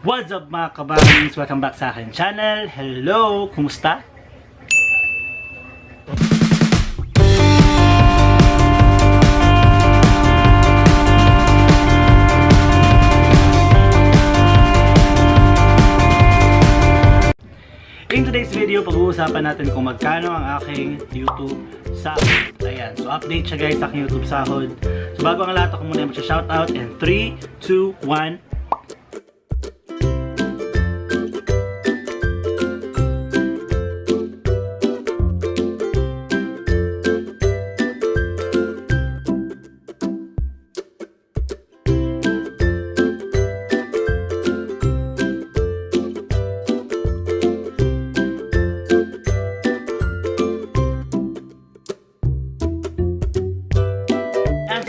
What's up mga kabangis? Welcome back sa akin channel. Hello! Kumusta? In today's video, pag-uusapan natin kung magkano ang aking YouTube sahod. Ayan. So update siya guys sa aking YouTube sahod. So bago ang lahat, ako muna yung mag-shoutout. And 3, 2, 1...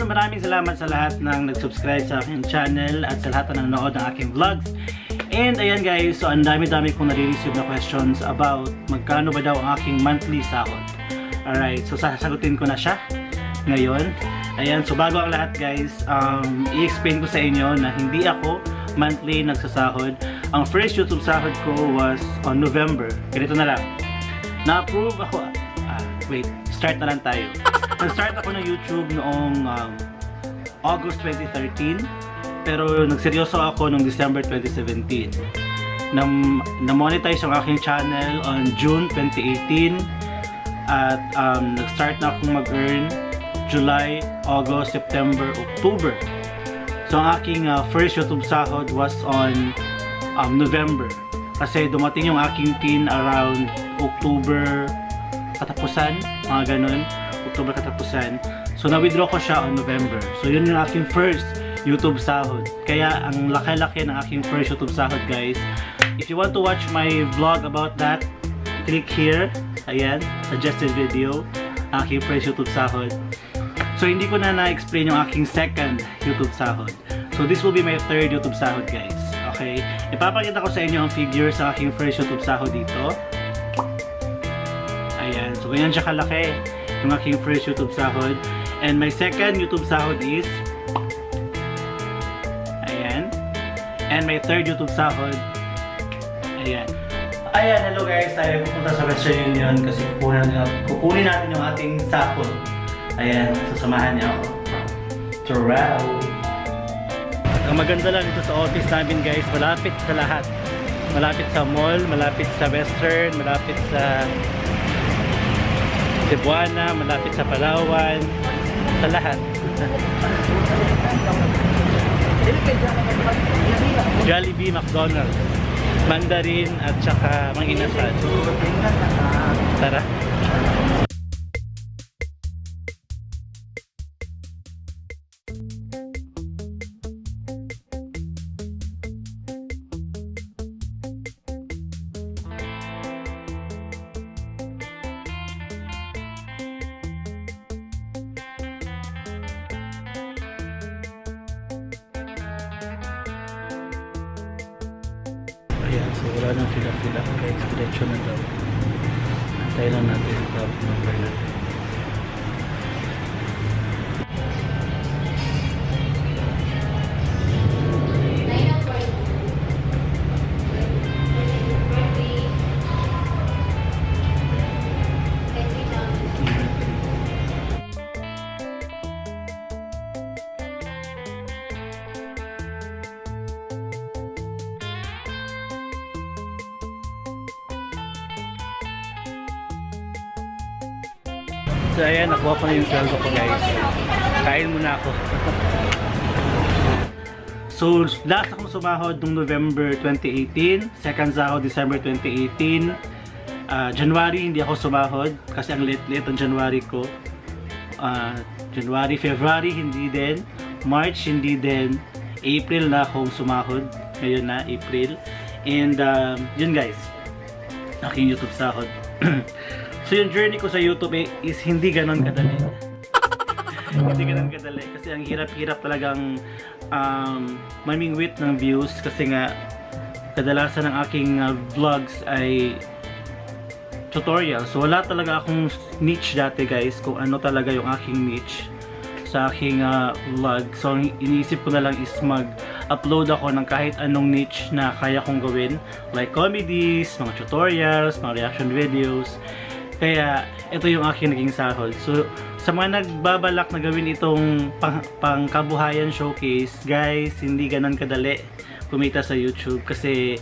Maraming salamat sa lahat ng nag-subscribe sa aking channel at sa lahat na nanonood ng aking vlogs. And ayan guys, so ang dami-dami kong nare-receive na questions about magkano ba daw ang aking monthly sahod. Alright, so sasagutin ko na siya ngayon. Ayan, so bago ang lahat guys, i-explain ko sa inyo na hindi ako monthly nagsasahod. Ang first YouTube sahod ko was on November. Ganito na lang. Na-approve ako, start na lang tayo. Nag-start ako ng YouTube noong August 2013, pero nagseryoso ako noong December 2017. Na-monetize yung aking channel on June 2018 at nag-start na akong mag-earn July, August, September, October. So ang aking first YouTube sahod was on November kasi dumating yung aking tin around October katapusan, mga ganun. October katapusan. So na-withdraw ko siya on November. So yun yung aking first YouTube sahod. Kaya ang laki-laki ng aking first YouTube sahod guys. If you want to watch my vlog about that, click here. Ayan, suggested video. Aking first YouTube sahod. So hindi ko na na-explain yung aking second YouTube sahod. So this will be my third YouTube sahod guys. Okay? Ipapakita ko sa inyo ang figure sa aking first YouTube sahod dito. Ayan. So ganyan siya kalaki yung aking first YouTube sahod. And my second YouTube sahod is ayan. And my third YouTube sahod ayan. Ayan, hello guys. Tayo pupunta sa Western Union kasi kukunin natin yung ating sahod. Ayan, sasamahan niya ako. Ciao! Ang maganda lang dito sa office namin guys, malapit sa lahat. Malapit sa mall, malapit sa Western, malapit sa Cebuana, malapit sa Palawan, sa lahat. Jollibee, McDonald's, Mandarin at saka Mang Inasal. Tara. Ayan, so wala nang sila-sila guys, diretso na daw. Antay lang natin yung top number natin. So ayan, nakuha ko na yung sweldo ko guys. Kain muna ako. So last akong sumahod noong November 2018. Second sahod December 2018. January hindi ako sumahod kasi ang late-late ang January ko. January, February hindi din. March hindi din. April na akong sumahod. Ngayon na, April. And yun guys, aking YouTube sahod. So yung journey ko sa YouTube is hindi ganon kadali. Hindi ganon kadali kasi ang hirap-hirap talagang mamingwit ng views kasi nga kadalasan ng aking vlogs ay tutorial. So wala talaga akong niche dati guys kung ano talaga yung aking niche. sa aking vlog. So iniisip ko na lang is mag-upload ako ng kahit anong niche na kaya kong gawin, like comedies, mga tutorials, mga reaction videos. Kaya ito yung aking naging sahod. So sa mga nagbabalak na gawin itong pangkabuhayan showcase, guys, hindi ganun kadali kumita sa YouTube, kasi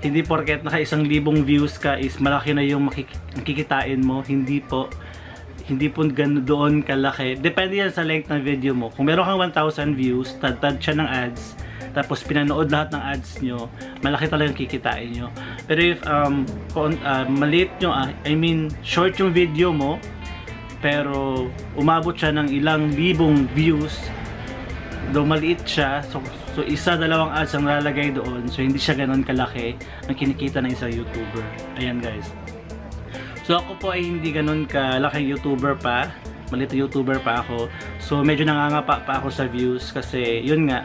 hindi porket naka 1,000 views ka is malaki na yung makikitain mo. Hindi po ganoon doon kalaki. Depende yan sa length ng video mo. Kung meron kang 1,000 views, tad siya ng ads, tapos pinanood lahat ng ads nyo, malaki talagang kikitain nyo. Pero if maliit nyo, short yung video mo, pero umabot siya ng ilang libong views, though maliit siya, so 1-2 ads ang lalagay doon, so hindi siya ganoon kalaki ang kinikita ng isang YouTuber. Ayan guys. So ako po ay hindi ganoon kalaking YouTuber pa, maliit na YouTuber pa ako. So medyo nangangapa pa ako sa views, kasi yun nga,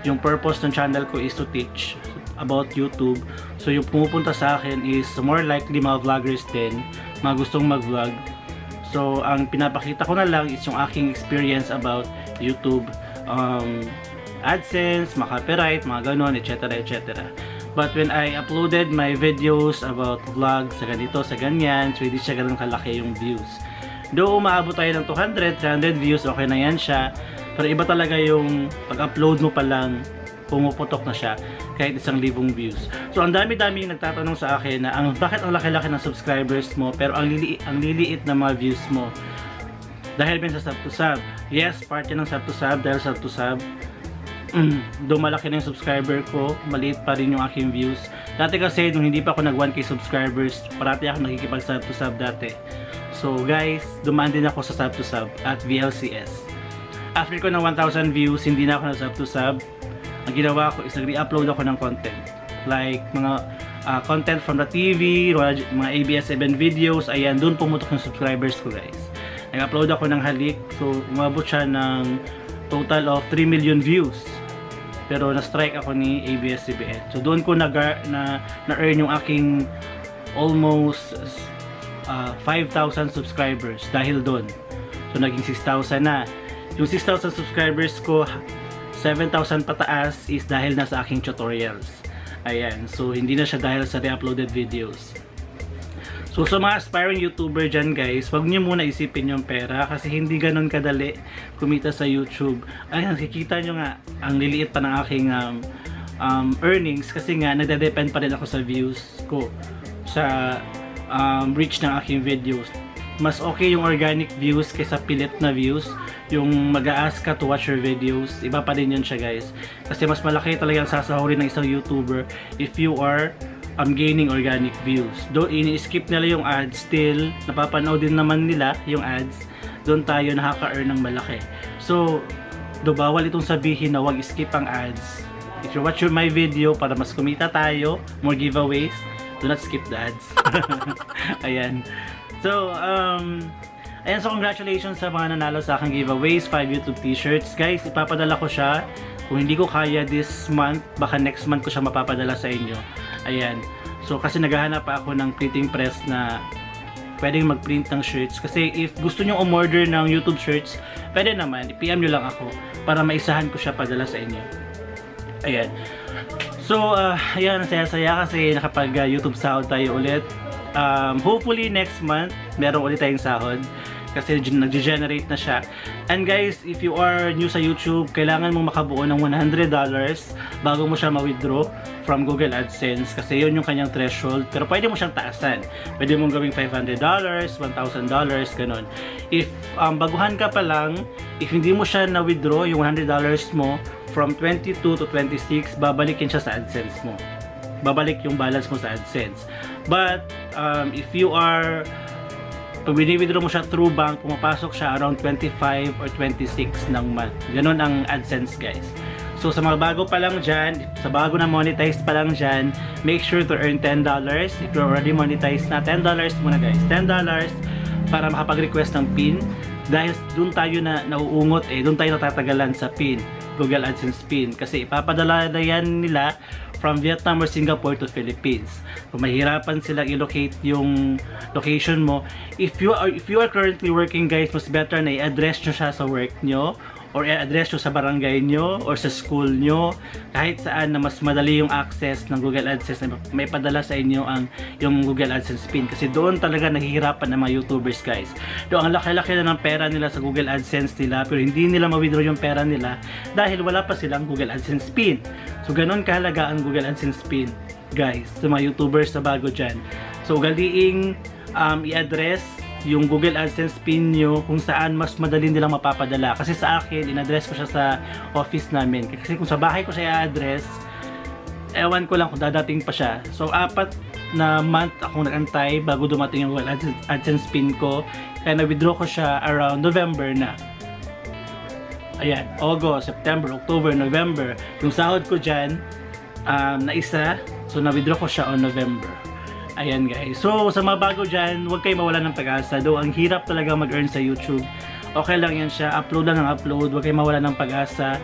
yung purpose ng channel ko is to teach about YouTube. So yung pumupunta sa akin is more likely mga vloggers din, mga gustong mag-vlog. So ang pinapakita ko na lang is yung aking experience about YouTube, AdSense, mga copyright, mga ganon, etc. etc. But when I uploaded my videos about vlogs sa ganito, sa ganyan, so hindi siya ganun kalaki yung views. Though umaabot tayo ng 200, 300 views, okay na yan siya. Pero iba talaga yung pag-upload mo pa lang, pumuputok na siya kahit 1,000 views. So ang dami-dami nagtatanong sa akin na bakit ang laki-laki ng subscribers mo pero ang liliit na mga views mo. Dahil din sa sub to sub. Yes, part yan ng sub to sub, dahil sub to sub. Though malaki na yung subscriber ko, maliit pa rin yung aking views. Dati kasi nung hindi pa ako nag 1K subscribers, parati ako nakikipag sub to sub dati. So guys, dumaan din ako sa sub to sub at VLCS. After ko ng 1,000 views, hindi na ako na sub to sub. Ang ginawa ko is nag-re-upload ako ng content, like mga content from the TV, mga ABS-CBN videos. Ayan, doon pumutok yung subscribers ko guys. Nag-upload ako ng halik, so umabot siya ng total of 3 million views, pero na-strike ako ni ABS-CBN. So doon ko na-earn yung aking almost 5,000 subscribers dahil doon. So naging 6,000 na. Yung 6,000 subscribers ko, 7,000 pataas is dahil na sa aking tutorials. Ayan, so hindi na siya dahil sa re-uploaded videos. So sa mga aspiring YouTuber dyan guys, wag niyo muna isipin yung pera, kasi hindi ganun kadali kumita sa YouTube. Ayan, nakikita nyo nga, ang liliit pa ng aking earnings, kasi nga nagde-depend pa rin ako sa views ko, sa reach ng aking videos. Mas okay yung organic views kaysa pilit na views. Yung mag-a-ask ka to watch your videos, iba pa rin yun siya guys. Kasi mas malaki talagang sasahurin ng isang YouTuber if you are gaining organic views. Doon ini-skip nila yung ads, still napapanood din naman nila yung ads. Doon tayo nakaka-earn ng malaki. So do bawal itong sabihin na wag skip ang ads. If you watch my video para mas kumita tayo, more giveaways, do not skip the ads. Ayan. So, ayan, so congratulations sa mga nanalo sa aking giveaways, 5 YouTube t-shirts. Guys, ipapadala ko siya. Kung hindi ko kaya this month, baka next month ko siya mapapadala sa inyo. Ayan. So, kasi naghahanap pa ako ng printing press na pwedeng mag-print ng shirts. Kasi if gusto nyo umorder ng YouTube shirts, pwede naman, i-PM nyo lang ako para maisahan ko siya padala sa inyo. Ayan. So, ayan, saya-saya kasi nakapag YouTube sahod tayo ulit. Hopefully next month meron ulit tayong sahod kasi nag-generate na siya. And guys, if you are new sa YouTube, kailangan mong makabuo ng $100 bago mo siya ma-withdraw from Google AdSense, kasi yun yung kanyang threshold. Pero pwede mo siyang taasan, pwede mong gawing $500, $1,000, ganun. If baguhan ka pa lang, if hindi mo siya na-withdraw yung $100 mo from 22 to 26, babalikin siya sa AdSense mo, babalik yung balance mo sa AdSense. But if you are, pag withdraw mo siya through bank, pumapasok siya around 25 or 26 ng month. Ganun ang AdSense guys. So sa mga bago pa lang dyan, sa bago na monetized pa lang dyan, make sure to earn $10. If you're already monetized na, $10 muna guys, $10 para makapag-request ng PIN. Dahil doon tayo na nauungot, doon tayo natatagalan sa PIN, Google AdSense PIN, kasi ipapadala na yan nila from Vietnam or Singapore to Philippines. Kung mahirapan silang i-locate yung location mo, if you are currently working guys, mas better na i-address nyo siya sa work nyo or i-address nyo sa barangay nyo or sa school nyo, kahit saan na mas madali yung access ng Google AdSense na may padala sa inyo yung Google AdSense pin, kasi doon talaga nahihirapan ng mga YouTubers guys. Doon ang laki-laki na ng pera nila sa Google AdSense nila, pero hindi nila ma-withdraw yung pera nila dahil wala pa silang Google AdSense pin. So ganun kahalaga ang Google AdSense pin guys sa mga YouTubers na bago dyan. So ugaliing i-address yung Google AdSense pin nyo kung saan mas madali nilang mapapadala. Kasi sa akin, in-address ko siya sa office namin. Kasi kung sa bahay ko siya i-address, ewan ko lang kung dadating pa siya. So 4 na month akong nag-antay bago dumating yung Google AdSense pin ko. Kaya na-withdraw ko siya around November na. Ayan, August, September, October, November. Yung sahod ko dyan, na isa. So na-withdraw ko siya on November. Ayan guys. So sa mga bago dyan, huwag kayo mawala ng pag-asa. Though ang hirap talaga mag-earn sa YouTube, okay lang yan siya. Upload lang ng upload. Huwag kayo mawala ng pag-asa.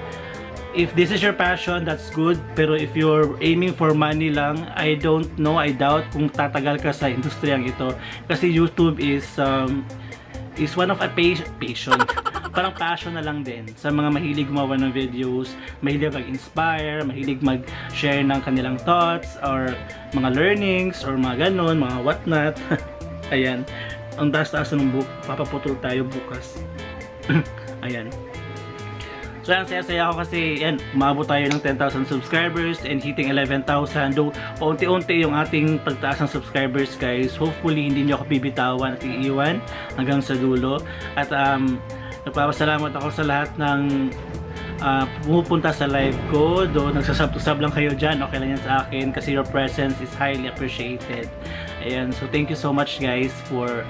If this is your passion, that's good. Pero if you're aiming for money lang, I don't know, I doubt kung tatagal ka sa industriyang ito. Kasi YouTube is one of a passion. Parang passion na lang din sa mga mahilig gumawa ng videos, mahilig mag-inspire, mahilig mag-share ng kanilang thoughts or mga learnings or mga ganun, mga whatnot. Ayan, ang taas-taas ng book, papaputol tayo bukas. Ayan. So yan, saya-saya ako kasi yan, umabot tayo ng 10,000 subscribers and hitting 11,000. Though, unti-unti yung ating pagtaas ng subscribers guys. Hopefully, hindi nyo ako bibitawan at iiwan hanggang sa dulo. At nagpapasalamat ako sa lahat ng pumupunta sa live ko. Doon, nagsasub-to-sub lang kayo dyan. Okay lang yan sa akin kasi your presence is highly appreciated. Ayan, so thank you so much guys for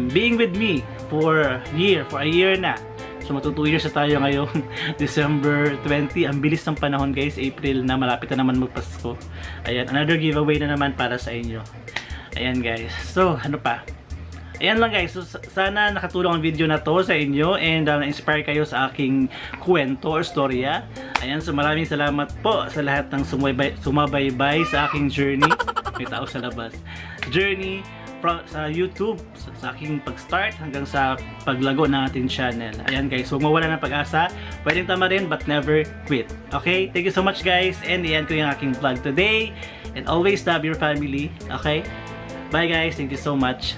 being with me for a year na. So magto 2 years na tayo ngayong December 20. Ang bilis ng panahon guys, April na, malapit na naman magpasko. Ayan, another giveaway na naman para sa inyo. Ayan guys, so ano pa? Ayan lang guys, so sana nakatulong ang video na to sa inyo and na-inspire kayo sa aking kwento or storya. Ayan, so maraming salamat po sa lahat ng sumabaybay sa aking journey. May tao sa labas. Journey sa YouTube, sa aking pag-start hanggang sa paglago ng ating channel. Ayan guys, huwag mawala ng pag-asa. Pwedeng tama rin but never quit. Okay? Thank you so much guys, and iyan ko yung aking vlog today. And always love your family. Okay? Bye guys, thank you so much.